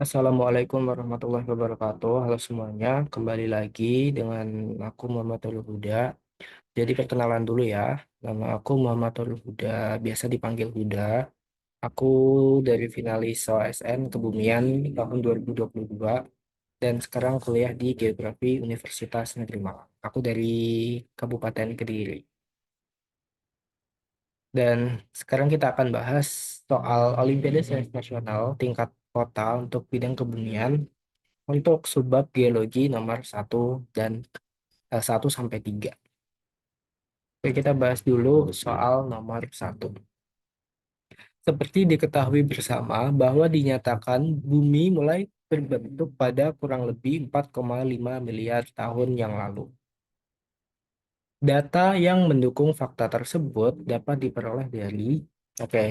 Assalamualaikum warahmatullahi wabarakatuh. Halo semuanya, kembali lagi dengan aku Muhammad Nurul Huda. Jadi perkenalan dulu ya, nama aku Muhammad Nurul Huda, biasa dipanggil Huda. Aku dari finalis OSN Kebumian tahun 2022 dan sekarang kuliah di Geografi Universitas Negeri Malang. Aku dari Kabupaten Kediri. Dan sekarang kita akan bahas soal Olimpiade Sains Nasional tingkat kota untuk bidang kebumian untuk subbab geologi nomor satu dan 1 sampai 3. Oke, kita bahas dulu soal nomor satu. Seperti diketahui bersama bahwa dinyatakan bumi mulai terbentuk pada kurang lebih 4,5 miliar tahun yang lalu. Data yang mendukung fakta tersebut dapat diperoleh dari, oke,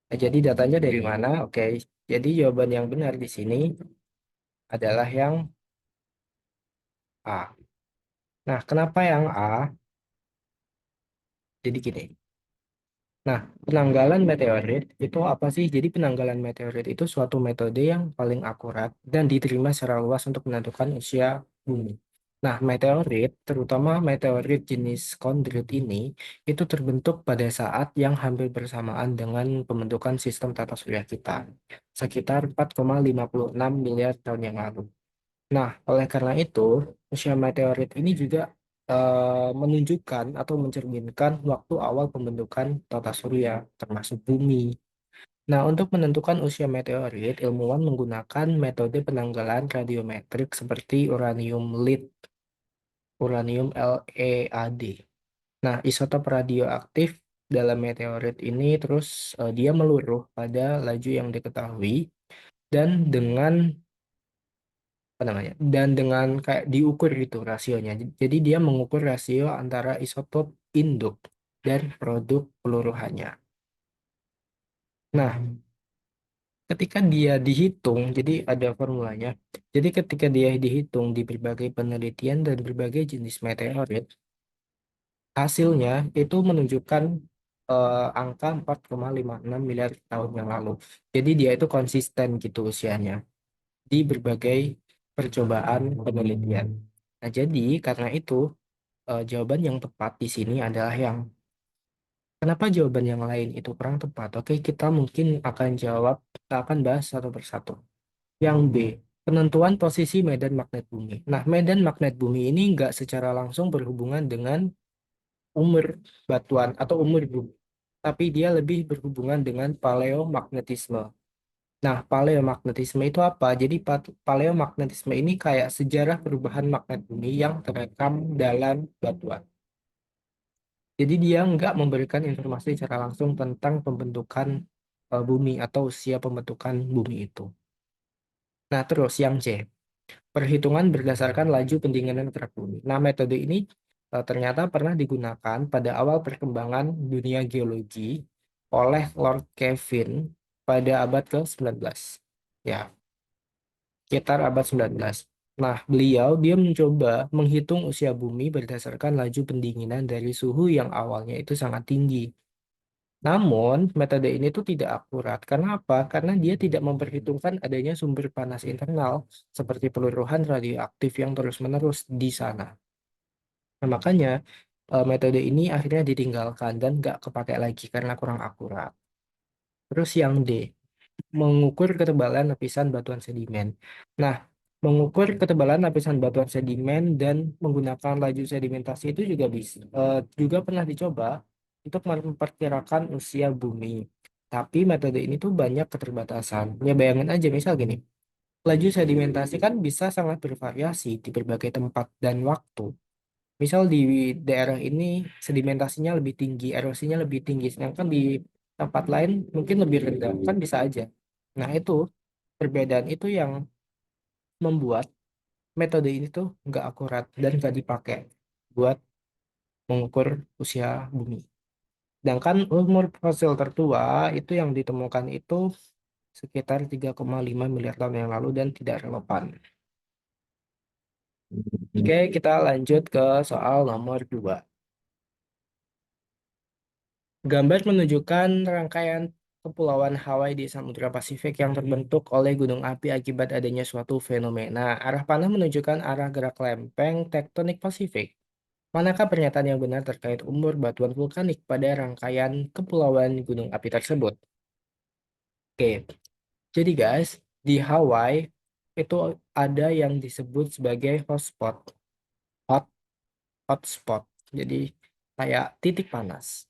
jadi datanya dari mana? Oke, jadi jawaban yang benar di sini adalah yang A. Nah, kenapa yang A? Jadi gini. Nah, penanggalan meteorit itu apa sih? Jadi penanggalan meteorit itu suatu metode yang paling akurat dan diterima secara luas untuk menentukan usia bumi. Nah, meteorit, terutama meteorit jenis kondrit ini, itu terbentuk pada saat yang hampir bersamaan dengan pembentukan sistem tata surya kita, sekitar 4,56 miliar tahun yang lalu. Nah, oleh karena itu, usia meteorit ini juga menunjukkan atau mencerminkan waktu awal pembentukan tata surya, termasuk bumi. Nah, untuk menentukan usia meteorit, ilmuwan menggunakan metode penanggalan radiometrik seperti uranium lead, uranium LEAD. Nah, isotop radioaktif dalam meteorit ini terus dia meluruh pada laju yang diketahui dan dengan apa namanya dan dengan kayak diukur gitu rasionya. Jadi dia mengukur rasio antara isotop induk dan produk peluruhannya. Nah, ketika dia dihitung, jadi ada formulanya. Jadi ketika dia dihitung di berbagai penelitian dan berbagai jenis meteorit, hasilnya itu menunjukkan angka 4,56 miliar tahun yang lalu. Jadi dia itu konsisten gitu usianya di berbagai percobaan penelitian. Nah, jadi karena itu jawaban yang tepat di sini adalah yang kenapa jawaban yang lain itu kurang tepat? Oke, kita mungkin akan bahas satu persatu. Yang B, penentuan posisi medan magnet bumi. Nah, medan magnet bumi ini nggak secara langsung berhubungan dengan umur batuan atau umur bumi, tapi dia lebih berhubungan dengan paleomagnetisme. Nah, paleomagnetisme itu apa? Jadi paleomagnetisme ini kayak sejarah perubahan magnet bumi yang terekam dalam batuan. Jadi dia nggak memberikan informasi secara langsung tentang pembentukan bumi atau usia pembentukan bumi itu. Nah, terus yang C, perhitungan berdasarkan laju pendinginan kerak bumi. Nah, metode ini ternyata pernah digunakan pada awal perkembangan dunia geologi oleh Lord Kelvin pada abad ke-19. Ya, sekitar abad 19. Nah, dia mencoba menghitung usia bumi berdasarkan laju pendinginan dari suhu yang awalnya itu sangat tinggi. Namun, metode ini tuh tidak akurat. Karena apa? Karena dia tidak memperhitungkan adanya sumber panas internal, seperti peluruhan radioaktif yang terus-menerus di sana. Nah, makanya metode ini akhirnya ditinggalkan dan nggak kepakai lagi karena kurang akurat. Terus yang D, mengukur ketebalan lapisan batuan sedimen. Nah, mengukur ketebalan lapisan batuan sedimen dan menggunakan laju sedimentasi itu juga pernah dicoba untuk memperkirakan usia bumi. Tapi metode ini tuh banyak keterbatasan. Ya bayangin aja misal gini, laju sedimentasi kan bisa sangat bervariasi di berbagai tempat dan waktu. Misal di daerah ini sedimentasinya lebih tinggi, erosinya lebih tinggi, sedangkan di tempat lain mungkin lebih rendah, kan bisa aja. Nah, itu perbedaan itu yang membuat metode ini tuh nggak akurat dan nggak dipakai buat mengukur usia bumi. Sedangkan umur fosil tertua itu yang ditemukan itu sekitar 3,5 miliar tahun yang lalu dan tidak relevan. Oke, kita lanjut ke soal nomor 2. Gambar menunjukkan rangkaian kepulauan Hawaii di Samudra Pasifik yang terbentuk oleh gunung api akibat adanya suatu fenomena. Arah panah menunjukkan arah gerak lempeng tektonik Pasifik. Manakah pernyataan yang benar terkait umur batuan vulkanik pada rangkaian kepulauan gunung api tersebut? Oke, jadi guys, di Hawaii itu ada yang disebut sebagai hotspot, hot hotspot. Jadi kayak titik panas.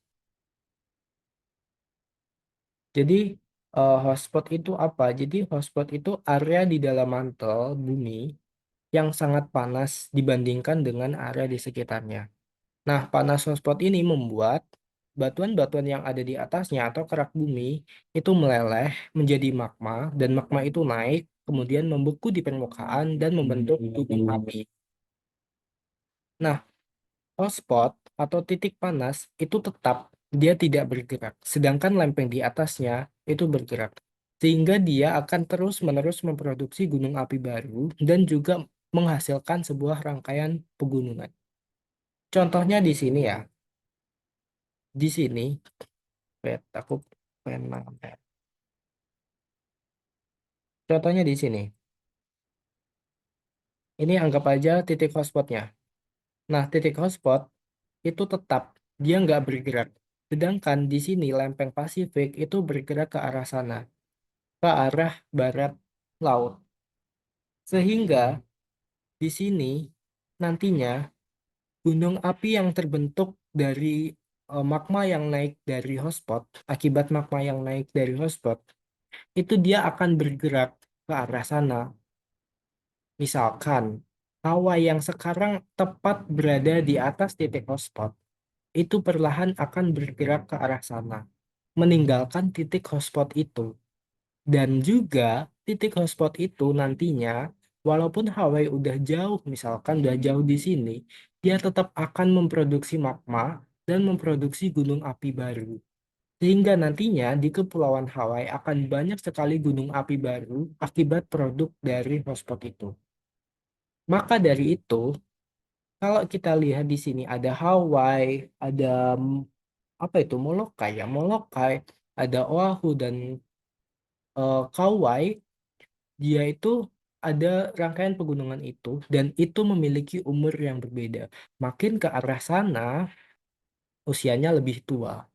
Jadi hotspot itu apa? Jadi hotspot itu area di dalam mantel bumi yang sangat panas dibandingkan dengan area di sekitarnya. Nah, panas hotspot ini membuat batuan-batuan yang ada di atasnya atau kerak bumi itu meleleh menjadi magma dan magma itu naik kemudian membeku di permukaan dan membentuk gunung api. Nah, hotspot atau titik panas itu tetap dia tidak bergerak, sedangkan lempeng di atasnya itu bergerak. Sehingga dia akan terus-menerus memproduksi gunung api baru dan juga menghasilkan sebuah rangkaian pegunungan. Contohnya di sini ya, di sini, wait, aku pengen ngambil. Contohnya di sini, ini anggap aja titik hotspotnya. Nah, titik hotspot itu tetap dia nggak bergerak. Sedangkan di sini lempeng Pasifik itu bergerak ke arah sana, ke arah barat laut. Sehingga di sini nantinya gunung api yang terbentuk dari magma yang naik dari hotspot, akibat magma yang naik dari hotspot, itu dia akan bergerak ke arah sana. Misalkan Hawaii yang sekarang tepat berada di atas titik hotspot, itu perlahan akan bergerak ke arah sana, meninggalkan titik hotspot itu. Dan juga titik hotspot itu nantinya, walaupun Hawaii udah jauh, misalkan udah jauh di sini, dia tetap akan memproduksi magma dan memproduksi gunung api baru. Sehingga nantinya di Kepulauan Hawaii akan banyak sekali gunung api baru akibat produk dari hotspot itu. Maka dari itu, kalau kita lihat di sini ada Hawaii, ada apa itu Molokai ya, Molokai, ada Oahu dan Kauai. Dia itu ada rangkaian pegunungan itu dan itu memiliki umur yang berbeda. Makin ke arah sana, usianya lebih tua.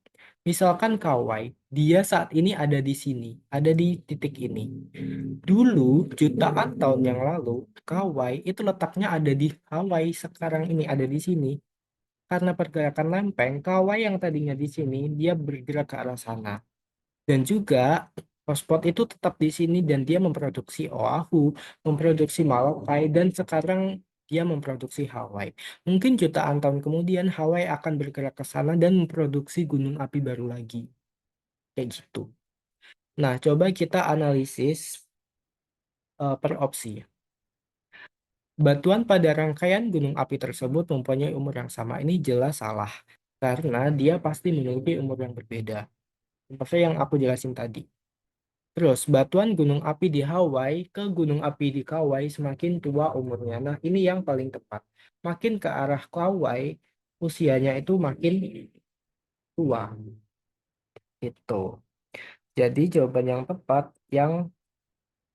Misalkan Kauai, dia saat ini ada di sini, ada di titik ini. Dulu, jutaan tahun yang lalu, Kauai itu letaknya ada di Hawaii, sekarang ini ada di sini. Karena pergerakan lempeng, Kauai yang tadinya di sini, dia bergerak ke arah sana. Dan juga hotspot itu tetap di sini dan dia memproduksi Oahu, memproduksi Molokai, dan sekarang dia memproduksi Hawaii. Mungkin jutaan tahun kemudian Hawaii akan bergerak ke sana dan memproduksi gunung api baru lagi. Kayak gitu. Nah, coba kita analisis per opsi. Batuan pada rangkaian gunung api tersebut mempunyai umur yang sama. Ini jelas salah. Karena dia pasti memiliki umur yang berbeda. Seperti yang aku jelasin tadi. Terus, batuan gunung api di Hawaii ke gunung api di Kauai semakin tua umurnya. Nah, ini yang paling tepat. Makin ke arah Kauai, usianya itu makin tua. Itu. Jadi, jawaban yang tepat yang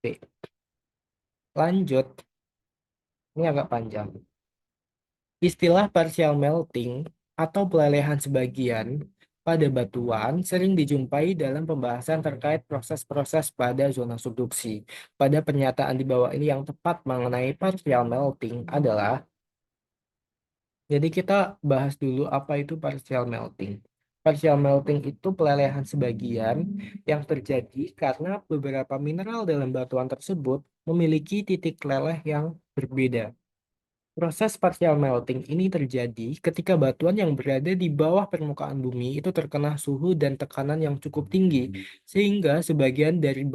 B. Lanjut, ini agak panjang. Istilah partial melting atau pelelehan sebagian pada batuan sering dijumpai dalam pembahasan terkait proses-proses pada zona subduksi. Pada pernyataan di bawah ini yang tepat mengenai partial melting adalah, jadi kita bahas dulu apa itu partial melting. Partial melting itu pelelehan sebagian yang terjadi karena beberapa mineral dalam batuan tersebut memiliki titik leleh yang berbeda. Proses partial melting ini terjadi ketika batuan yang berada di bawah permukaan bumi itu terkena suhu dan tekanan yang cukup tinggi, sehingga sebagian dari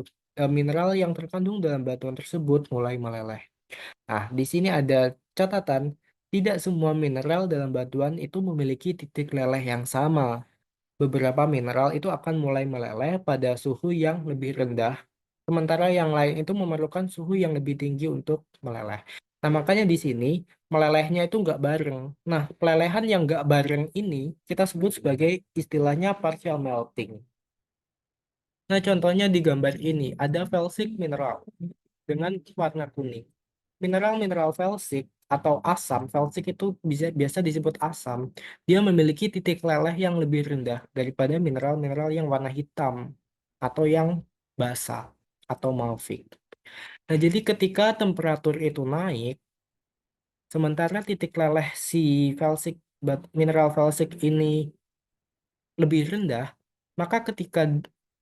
mineral yang terkandung dalam batuan tersebut mulai meleleh. Nah, di sini ada catatan, tidak semua mineral dalam batuan itu memiliki titik leleh yang sama. Beberapa mineral itu akan mulai meleleh pada suhu yang lebih rendah, sementara yang lain itu memerlukan suhu yang lebih tinggi untuk meleleh. Nah, makanya di sini melelehnya itu nggak bareng. Nah, pelelehan yang nggak bareng ini kita sebut sebagai istilahnya partial melting. Nah, contohnya di gambar ini ada felsik mineral dengan warna kuning. Mineral-mineral felsik atau asam, felsik itu bisa biasa disebut asam. Dia memiliki titik leleh yang lebih rendah daripada mineral-mineral yang warna hitam atau yang basa atau malvik. Nah, jadi ketika temperatur itu naik, sementara titik leleh si felsik mineral felsik ini lebih rendah, maka ketika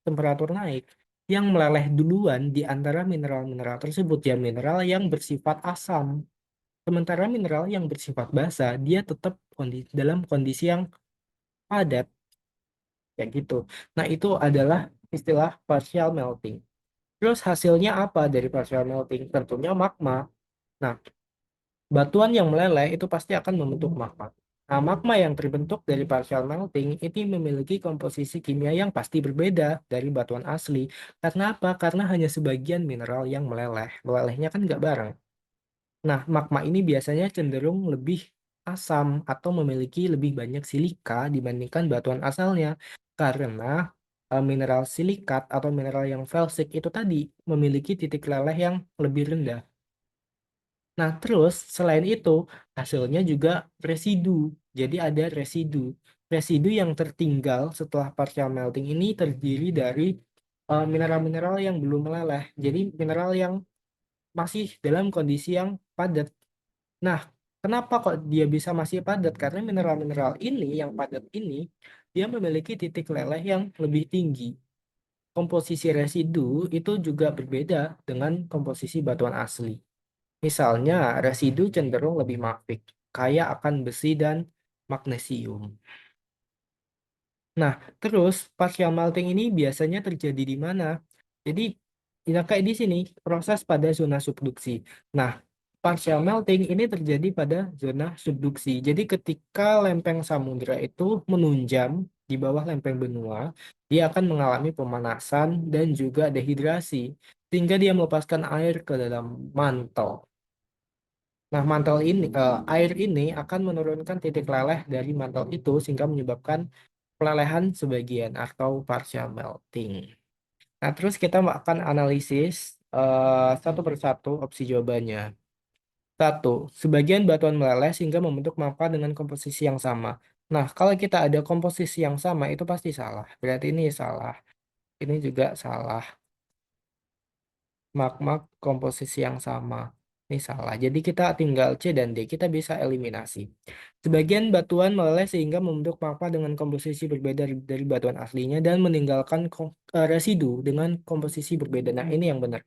temperatur naik, yang meleleh duluan di antara mineral-mineral tersebut ya mineral yang bersifat asam. Sementara mineral yang bersifat basa, dia tetap dalam kondisi yang padat, kayak gitu. Nah, itu adalah istilah partial melting. Terus hasilnya apa dari partial melting? Tentunya magma. Nah, batuan yang meleleh itu pasti akan membentuk magma. Nah, magma yang terbentuk dari partial melting itu memiliki komposisi kimia yang pasti berbeda dari batuan asli. Karena apa? Karena hanya sebagian mineral yang meleleh. Melelehnya kan nggak bareng. Nah, magma ini biasanya cenderung lebih asam atau memiliki lebih banyak silika dibandingkan batuan asalnya karena mineral silikat atau mineral yang felsik itu tadi memiliki titik leleh yang lebih rendah. Nah, terus selain itu hasilnya juga residu. Jadi ada residu. Residu yang tertinggal setelah partial melting ini terdiri dari mineral-mineral yang belum meleleh. Jadi mineral yang masih dalam kondisi yang padat. Nah, kenapa kok dia bisa masih padat? Karena mineral-mineral ini yang padat ini dia memiliki titik leleh yang lebih tinggi. Komposisi residu itu juga berbeda dengan komposisi batuan asli. Misalnya, residu cenderung lebih mafik, kaya akan besi dan magnesium. Nah, terus partial melting ini biasanya terjadi di mana? Jadi, ya kayak di sini, proses pada zona subduksi. Nah, partial melting ini terjadi pada zona subduksi. Jadi, ketika lempeng samudra itu menunjam di bawah lempeng benua, dia akan mengalami pemanasan dan juga dehidrasi, sehingga dia melepaskan air ke dalam mantel. Nah, air ini akan menurunkan titik leleh dari mantel itu sehingga menyebabkan pelelehan sebagian atau partial melting. Nah, terus kita akan analisis satu persatu opsi jawabannya. Satu, sebagian batuan meleleh sehingga membentuk mangkok dengan komposisi yang sama. Nah, kalau kita ada komposisi yang sama itu pasti salah. Berarti ini salah. Ini juga salah. Magma komposisi yang sama. Ini salah. Jadi kita tinggal C dan D. Kita bisa eliminasi. Sebagian batuan meleleh sehingga membentuk magma dengan komposisi berbeda dari batuan aslinya dan meninggalkan residu dengan komposisi berbeda. Nah, ini yang benar.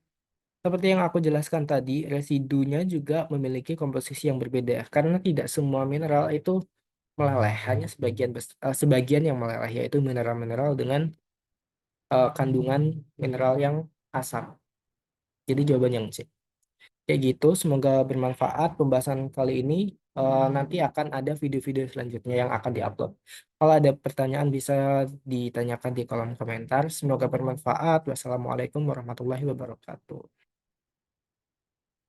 Seperti yang aku jelaskan tadi, residunya juga memiliki komposisi yang berbeda karena tidak semua mineral itu meleleh, hanya sebagian yang meleleh yaitu mineral-mineral dengan kandungan mineral yang asam. Jadi jawaban yang C. Kayak gitu, semoga bermanfaat pembahasan kali ini. Nanti akan ada video-video selanjutnya yang akan diupload. Kalau ada pertanyaan bisa ditanyakan di kolom komentar. Semoga bermanfaat. Wassalamualaikum warahmatullahi wabarakatuh.